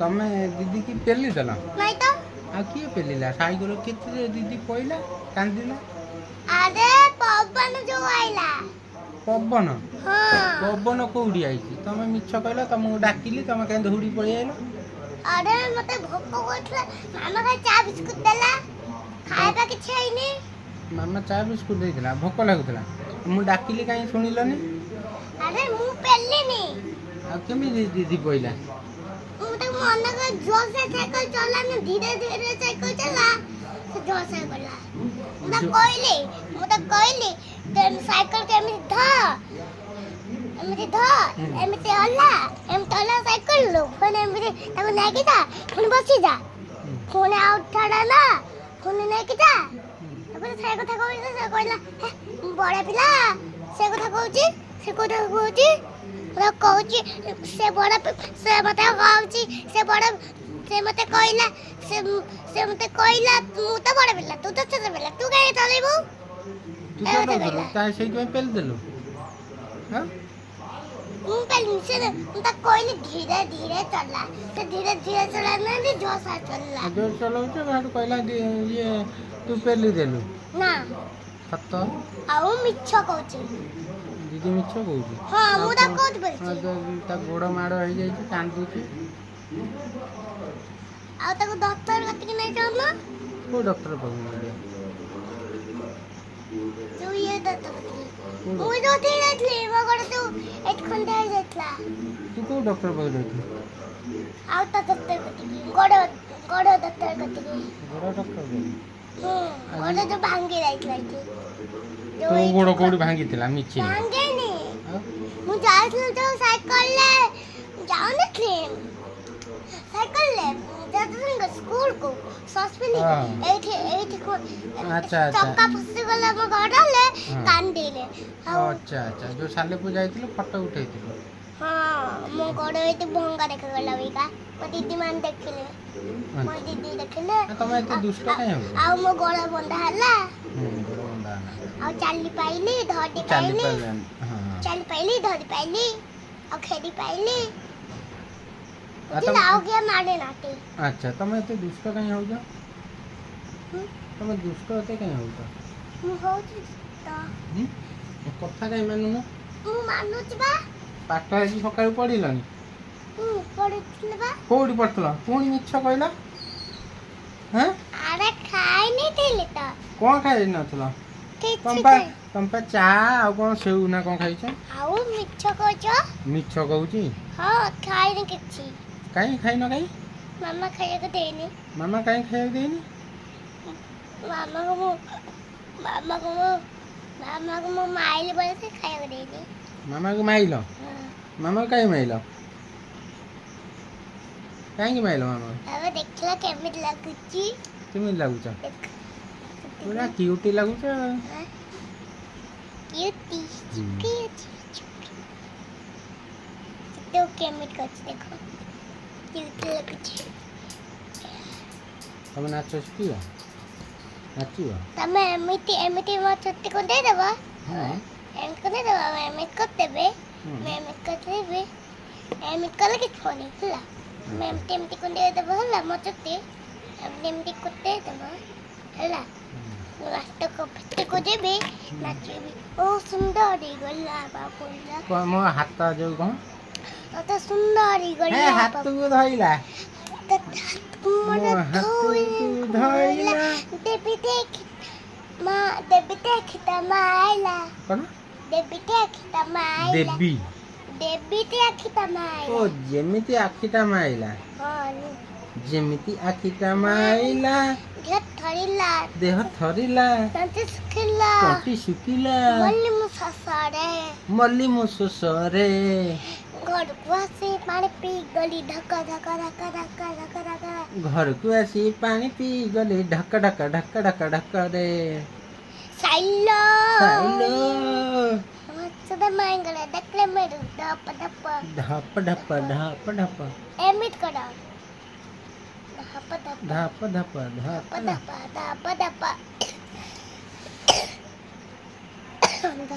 तमे दीदी की पेली देला नहीं तो आ किए पेलीला साइकिल केते दीदी कोइला कांदिला अरे पवन जो आइला पवन हां पवन कोउडी आइची तमे मिछ कहला तुमको डाकिली तमे के दौड़ी पळी आइलो अरे मते भोक कोठला मामा का चा बिस्कुट देला खाइबा कि छैनी मामा चा बिस्कुट देला भोक लागुतला मु डाकिली काई सुनिलनी अरे मु पेलिनी आ केमी दीदी कोइला मुझे मन का जोर से साइकिल चलाने धीरे धीरे साइकिल चला से जोर से चला मुझे कोइले तेन साइकिल के में था एमिते हल्ला साइकिल लो फोन एमिते ताको नाकी जा फोन बसी जा फोन आउट छाड़ा ना फोन नाकी जा ताको से कथा कहला बड़ा पिला से कथा कहूची से बड़ा से मते कहूची से मते कहला तू तो बड़ा पिला तू तो छोटा पिला तू काहे चलेबू तू तो बोल ताई से तो पेल देलो हां पेल से तो कहले धीरे धीरे चला तो धीरे धीरे चला ना जोर से चला जोर चलाउ छ भाडू कहला ये तू पेली देलु ना सत आउ मिछ कहूची दीदी मिछ कहूची हां मुदा कोत बोलची ता गोड़ माड़ हो जाई छ कांदू छी आ ताको डॉक्टर कति कि नै जानो को डॉक्टर पगला तू ये डॉक्टर मु तो थी मगर तू एक खंडे आ जातला तू को डॉक्टर पगला आ ता डॉक्टर कति गोड़ डॉक्टर कति गोड़ डॉक्टर गोड़ जो भांगी जाइतला तो गोड़ कोडी भांगी थिला मिछि भांगे नी मु जाइतल तो साइकिल ले जाओ ने ट्रेन साइकिल ले जाते स्कूल को सस्पेंड एठी को अच्छा चक्का फसी गला म गडले कांडीले अच्छा जो साले को जाइतलो फोटो उठैतिलो हां मो गड एते भंगा देख गला बेका म दीदी मान देखले म दीदी देखले तमे एते दुष्ट काहे हो आ मो गड बंदा हला गोड़ बंदा आ चाली पाइली धडी पाइली आ खेडी पाइली लाओ गया मारे नाटे अच्छा तमे एते दुष्ट काहे हो जा तमे दुष्ट होते काहे हो जा मु होची त कथा काहे मानु न मु मानु छबा पाठ आजी सकाळ पढिलनी पढितले बा कोडी पढतला कोनी मिछ कहला हैं अरे खाइ नै थिले त कोन खाइ नथला तंपा चा आ कोन सेउ ना कोन खाइ छ आउ मिछ कहूची हां खाइ नै किछि काई खाइ न काई मामा खाइ के देनी मामा काई खाइ देनी मामा को माइल बोले से खाइ के देनी मामा को माइल मामा काई माइल काई माइल मामा अब देखला केमित लागुची केमित लागुचा पूरा क्यूटी लागुचा क्यूटी तो केमित कच देखो क्यूटी लागुची तब नाचो सिकियो नाचियो तमे एमिति म छुट्टी को दे देबा हां एम को दे देबा मैं एमित कर देबे मैं एमित कर देबे एमित कर के फोनी हला मैं एमिति को दे देबा हला म छुट्टी एमिति को दे देबा हला लास्ट को फिट को देबे नाचेबे ओ सुंदरी गल्ला बापुला को म हाथ जो कोन तो सुंदरी गल्ला ए हाथ को धइला मन धइला देबी देख त माइला कोन देबी देख त माइला देबी देख त माइला ओ जेमिति आखिटा माइला हां जेमिति आखिटा माइला देह थरिला तंती सुखिला मल्ली मुससरे घर को आसी पानी पी गली धक्का धक्का धक्का धक्का धक्का धक्का घर को आसी पानी पी गली ढक्का ढक्का ढक्का ढक्का ढक्का रे साइलो सदा मांगले देखले मेरे धप धप धप धप धप धप एमित करा धप धप धप धप धप धप धप धप